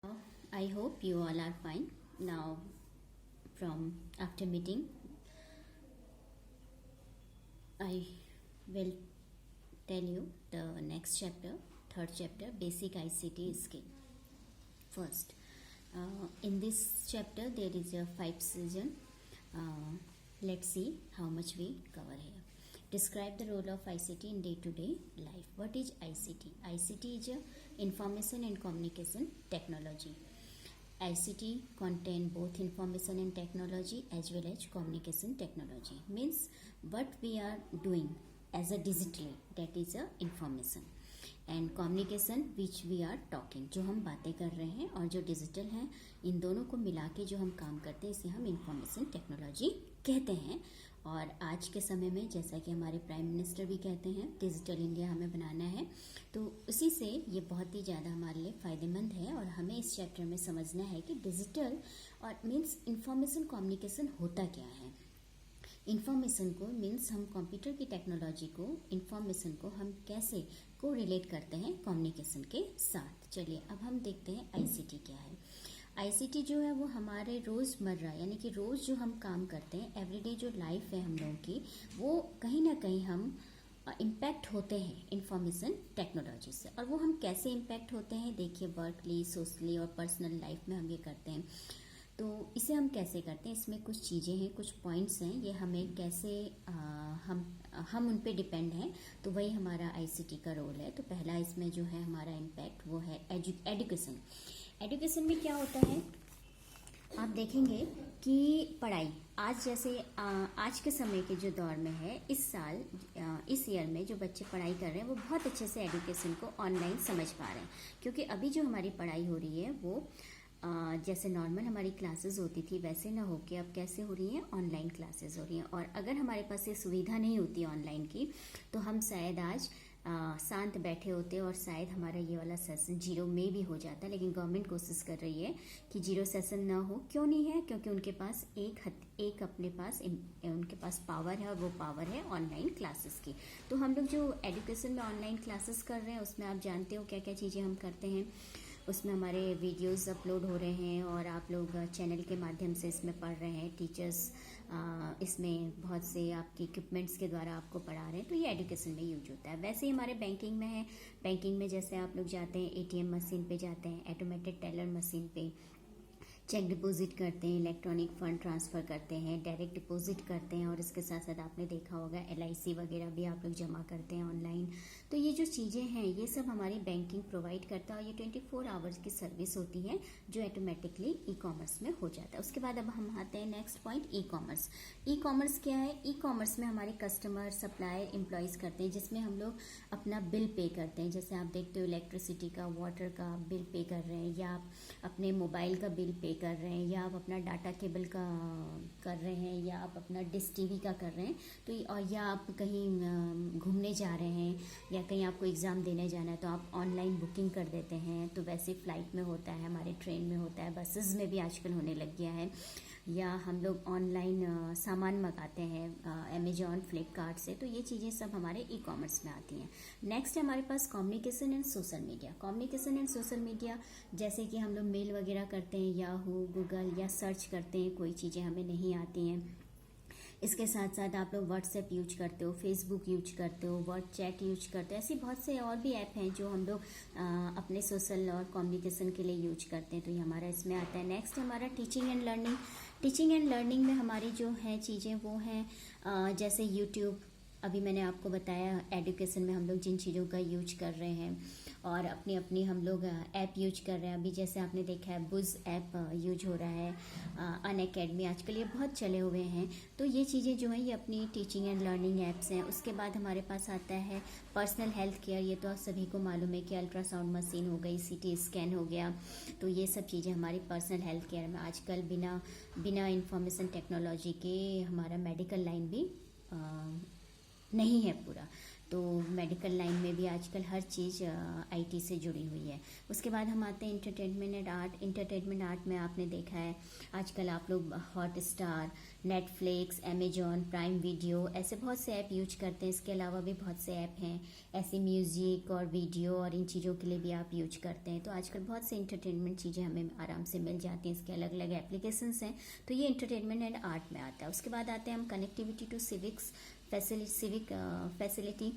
I hope you all are fine. Now, from after meeting, I will tell you the next chapter, third chapter, basic ICT skill. First, in this chapter, there is a 5 season. Let's see how much we cover here. Describe the role of ICT in day-to-day life. What is ICT? ICT is a information and communication technology. ICT contain both information and technology as well as communication technology. Means what we are doing as a digitally, that is a information, and communication which we are talking, जो हम बातें कर रहे हैं और जो digital हैं, इन दोनों को मिला के जो हम काम करते हैं इसे हम इंफॉर्मेशन टेक्नोलॉजी कहते हैं. और आज के समय में जैसा कि हमारे प्राइम मिनिस्टर भी कहते हैं डिजिटल इंडिया हमें बनाना है, तो उसी से ये बहुत ही ज़्यादा हमारे लिए फ़ायदेमंद है. और हमें इस चैप्टर में समझना है कि डिजिटल और मीन्स इंफॉर्मेशन कम्युनिकेशन होता क्या है. इंफॉर्मेशन को मीन्स हम कंप्यूटर की टेक्नोलॉजी को, इंफॉर्मेशन को हम कैसे को रिलेट करते हैं कम्युनिकेशन के साथ. चलिए अब हम देखते हैं आईसीटी क्या है. आईसीटी जो है वो हमारे रोज़मर्रा यानी कि रोज़ जो हम काम करते हैं, एवरीडे जो लाइफ है हम लोगों की, वो कहीं ना कहीं हम इम्पैक्ट होते हैं इंफॉर्मेशन टेक्नोलॉजी से. और वो हम कैसे इम्पैक्ट होते हैं देखिए, वर्कली, सोशली और पर्सनल लाइफ में हम ये करते हैं. तो इसे हम कैसे करते हैं, इसमें कुछ चीज़ें हैं, कुछ पॉइंट्स हैं, ये हमें कैसे हम उन पे डिपेंड हैं. तो वही हमारा आईसीटी का रोल है. तो पहला इसमें जो है हमारा इम्पैक्ट वो है एजुकेशन. एजुकेशन में क्या होता है, आप देखेंगे कि पढ़ाई आज जैसे आज के समय के जो दौर में है, इस साल इस ईयर में जो बच्चे पढ़ाई कर रहे हैं वो बहुत अच्छे से एजुकेशन को ऑनलाइन समझ पा रहे हैं. क्योंकि अभी जो हमारी पढ़ाई हो रही है वो जैसे नॉर्मल हमारी क्लासेस होती थी वैसे ना होके अब कैसे हो रही हैं, ऑनलाइन क्लासेस हो रही हैं. और अगर हमारे पास ये सुविधा नहीं होती ऑनलाइन की, तो हम शायद आज शांत बैठे होते और शायद हमारा ये वाला सेशन जीरो में भी हो जाता. लेकिन गवर्नमेंट कोशिश कर रही है कि जीरो सेशन ना हो. क्यों नहीं है? क्योंकि उनके पास एक अपने पास उनके पास पावर है, और वो पावर है ऑनलाइन क्लासेस की. तो हम लोग जो एजुकेशन में ऑनलाइन क्लासेस कर रहे हैं उसमें आप जानते हो क्या क्या चीज़ें हम करते हैं. उसमें हमारे वीडियोस अपलोड हो रहे हैं और आप लोग चैनल के माध्यम से इसमें पढ़ रहे हैं. टीचर्स इसमें बहुत से आपके इक्विपमेंट्स के द्वारा आपको पढ़ा रहे हैं. तो ये एजुकेशन में यूज होता है. वैसे ही हमारे बैंकिंग में है. बैंकिंग में जैसे आप लोग जाते हैं एटीएम मशीन पे जाते हैं, ऑटोमेटेड टेलर मशीन पे चेक डिपॉजिट करते हैं, इलेक्ट्रॉनिक फंड ट्रांसफ़र करते हैं, डायरेक्ट डिपॉजिट करते हैं. और इसके साथ साथ आपने देखा होगा एलआईसी वगैरह भी आप लोग जमा करते हैं ऑनलाइन. तो ये जो चीज़ें हैं ये सब हमारी बैंकिंग प्रोवाइड करता है. और ये 24 आवर्स की सर्विस होती है जो ऑटोमेटिकली ई कॉमर्स में हो जाता है. उसके बाद अब हम आते हैं next point, e commerce. E commerce क्या है? ई कॉमर्स में हमारे कस्टमर, सप्लायर, एम्प्लॉयज़ करते हैं, जिसमें हम लोग अपना बिल पे करते हैं. जैसे आप देखते हो इलेक्ट्रिसिटी का, वाटर का बिल पे कर रहे हैं, या आप अपने मोबाइल का बिल पे कर रहे हैं, या आप अपना डाटा केबल का कर रहे हैं, या आप अपना डिश टीवी का कर रहे हैं. तो और या आप कहीं घूमने जा रहे हैं या कहीं आपको एग्ज़ाम देने जाना है तो आप ऑनलाइन बुकिंग कर देते हैं. तो वैसे फ्लाइट में होता है, हमारे ट्रेन में होता है, बसेस में भी आजकल होने लग गया है. या हम लोग ऑनलाइन सामान मंगाते हैं अमेजॉन, फ्लिपकार्ट से. तो ये चीज़ें सब हमारे ई कॉमर्स में आती हैं. नेक्स्ट है हमारे पास communication and social media. Communication and social media जैसे कि हम लोग मेल वगैरह करते हैं, याहू, गूगल, या सर्च करते हैं, कोई चीज़ें हमें नहीं आती हैं. इसके साथ साथ आप लोग व्हाट्सएप यूज करते हो, फेसबुक यूज करते हो, वर्ड चैट यूज करते हो. ऐसे बहुत से और भी ऐप हैं जो हम लोग अपने सोशल और कम्युनिकेशन के लिए यूज करते हैं. तो ये हमारा इसमें आता है. नेक्स्ट हमारा teaching and learning. Teaching and learning में हमारी जो है चीज़ें वो हैं जैसे यूट्यूब. अभी मैंने आपको बताया एजुकेशन में हम लोग जिन चीज़ों का यूज कर रहे हैं, और अपनी अपनी हम लोग ऐप यूज कर रहे हैं. अभी जैसे आपने देखा है बुज ऐप यूज हो रहा है, अनअकैडमी आजकल ये बहुत चले हुए हैं. तो ये चीज़ें जो हैं ये अपनी टीचिंग एंड लर्निंग ऐप्स हैं. उसके बाद हमारे पास आता है पर्सनल हेल्थ केयर. ये तो आप सभी को मालूम है कि अल्ट्रासाउंड मशीन हो गई, सीटी स्कैन हो गया. तो ये सब चीज़ें हमारी पर्सनल हेल्थ केयर में आजकल बिना इंफॉर्मेशन टेक्नोलॉजी के हमारा मेडिकल लाइन भी नहीं है पूरा. तो मेडिकल लाइन में भी आजकल हर चीज़ आईटी से जुड़ी हुई है। उसके बाद हम आते हैं entertainment and art. Entertainment art में आपने देखा है आजकल आप लोग Hotstar, Netflix, Amazon prime video ऐसे बहुत से ऐप यूज करते हैं। इसके अलावा भी बहुत से ऐप हैं ऐसे म्यूज़िक और वीडियो और इन चीज़ों के लिए भी आप यूज करते हैं। तो आजकल बहुत से इंटरटेनमेंट चीज़ें हमें आराम से मिल जाती हैं, इसके अलग अलग एप्लीकेशंस हैं। तो ये इंटरटेनमेंट एंड आर्ट में आता है। उसके बाद आते हैं हम कनेक्टिविटी टू सिविक फैसिलिटी।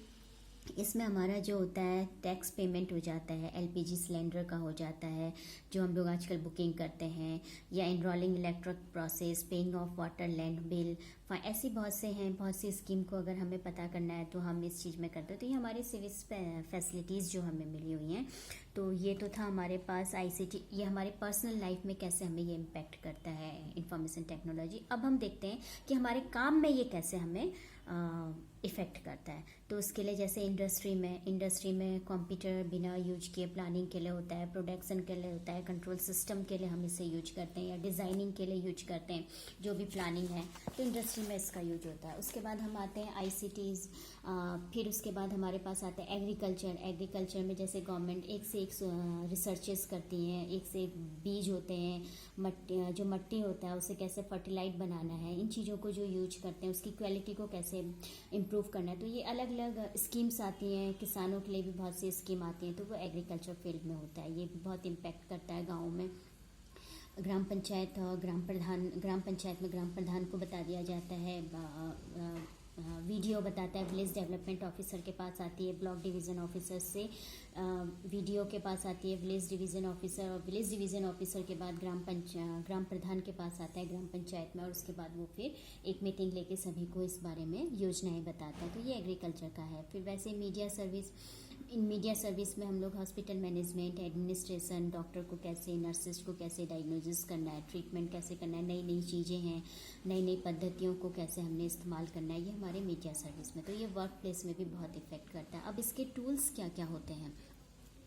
इसमें हमारा जो होता है टैक्स पेमेंट हो जाता है, एलपीजी सिलेंडर का हो जाता है जो हम लोग आजकल बुकिंग करते हैं, या enrolling electric process, paying off water land bill, ऐसी बहुत से हैं। बहुत सी स्कीम को अगर हमें पता करना है तो हम इस चीज़ में करते हैं। तो ये हमारी सिविक फैसिलिटीज़ जो हमें मिली हुई हैं। तो ये तो था हमारे पास आईसीटी, ये हमारे पर्सनल लाइफ में कैसे हमें ये इम्पेक्ट करता है इंफॉर्मेशन टेक्नोलॉजी। अब हम देखते हैं कि हमारे काम में ये कैसे हमें इफ़ेक्ट करता है। तो उसके लिए जैसे इंडस्ट्री में कंप्यूटर बिना यूज किए प्लानिंग के लिए होता है, प्रोडक्शन के लिए होता है, कंट्रोल सिस्टम के लिए हम इसे यूज करते हैं, या डिज़ाइनिंग के लिए यूज करते हैं, जो भी प्लानिंग है तो इंडस्ट्री में इसका यूज होता है। उसके बाद हम आते हैं आईसीटीज़। फिर उसके बाद हमारे पास आता है एग्रीकल्चर में जैसे गवर्नमेंट एक से एक रिसर्चेस करती हैं, एक से एक बीज होते हैं, जो मट्टी होता है उसे कैसे फर्टिलाइज बनाना है, इन चीज़ों को जो यूज करते हैं उसकी क्वालिटी को कैसे इम्प्रूव करना है। तो ये अलग अलग स्कीम्स आती हैं, किसानों के लिए भी बहुत सी स्कीम आती हैं, तो वो एग्रीकल्चर फील्ड में होता है। ये भी बहुत इम्पेक्ट करता है गाँव में। ग्राम पंचायत में ग्राम प्रधान को बता दिया जाता है, वीडियो बताता है, विलेज डेवलपमेंट ऑफिसर के पास आती है, ब्लॉक डिवीज़न ऑफिसर से वीडियो के पास आती है विलेज डिवीज़न ऑफिसर, और विलेज डिवीज़न ऑफिसर के बाद ग्राम प्रधान के पास आता है ग्राम पंचायत में, और उसके बाद वो फिर एक मीटिंग लेके सभी को इस बारे में योजनाएं बताता है। तो ये एग्रीकल्चर का है। फिर वैसे मीडिया सर्विस में हम लोग हॉस्पिटल मैनेजमेंट, एडमिनिस्ट्रेशन, डॉक्टर को कैसे, नर्सेज को कैसे डायग्नोसिस करना है, ट्रीटमेंट कैसे करना है, नई नई चीज़ें हैं, नई नई पद्धतियों को कैसे हमने इस्तेमाल करना है, ये हमारे मीडिया सर्विस में। तो ये वर्क प्लेस में भी बहुत इफेक्ट करता है। अब इसके टूल्स क्या क्या होते हैं,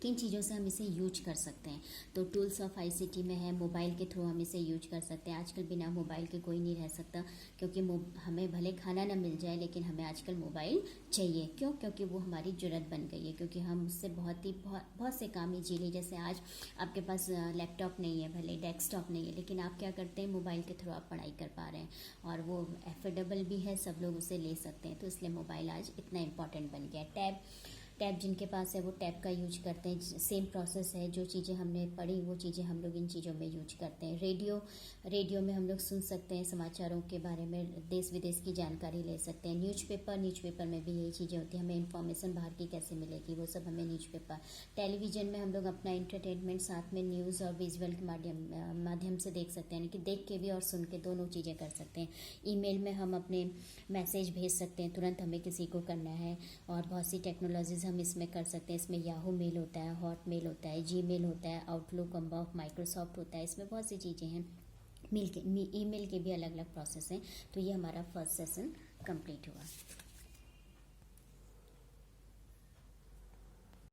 किन चीज़ों से हम इसे यूज कर सकते हैं। तो टूल्स ऑफ आईसीटी में है मोबाइल के थ्रू हम इसे यूज कर सकते हैं। आजकल बिना मोबाइल के कोई नहीं रह सकता, क्योंकि हमें भले खाना ना मिल जाए लेकिन हमें आजकल मोबाइल चाहिए। क्यों? क्योंकि वो हमारी ज़रूरत बन गई है, क्योंकि हम उससे बहुत से काम इजीली, जैसे आज आपके पास लैपटॉप नहीं है, भले डेस्कटॉप नहीं है, लेकिन आप क्या करते हैं मोबाइल के थ्रू आप पढ़ाई कर पा रहे हैं, और वो एफोर्डेबल भी है, सब लोग उसे ले सकते हैं। तो इसलिए मोबाइल आज इतना इम्पॉर्टेंट बन गया। टैब जिनके पास है वो टैब का यूज करते हैं। सेम प्रोसेस है, जो चीज़ें हमने पढ़ी वो चीज़ें हम लोग इन चीज़ों में यूज करते हैं। रेडियो में हम लोग सुन सकते हैं समाचारों के बारे में, देश विदेश की जानकारी ले सकते हैं। न्यूज़पेपर में भी यही चीज़ें होती हैं, हमें इन्फॉर्मेशन बाहर की कैसे मिलेगी वो सब हमें न्यूज़पेपर। टेलीविज़न में हम लोग अपना इंटरटेनमेंट साथ में न्यूज़ और विजुअल के माध्यम से देख सकते हैं, यानी कि देख के भी और सुन के दोनों चीज़ें कर सकते हैं। ईमेल में हम अपने मैसेज भेज सकते हैं, तुरंत हमें किसी को करना है, और बहुत सी टेक्नोलॉजीज हम इसमें कर सकते हैं। इसमें याहू मेल होता है, हॉट मेल होता है, जीमेल होता है, आउटलुक ऑफ माइक्रोसॉफ्ट होता है। इसमें बहुत सी चीज़ें हैं। ईमेल के भी अलग अलग प्रोसेस हैं। तो ये हमारा फर्स्ट सेशन कंप्लीट हुआ।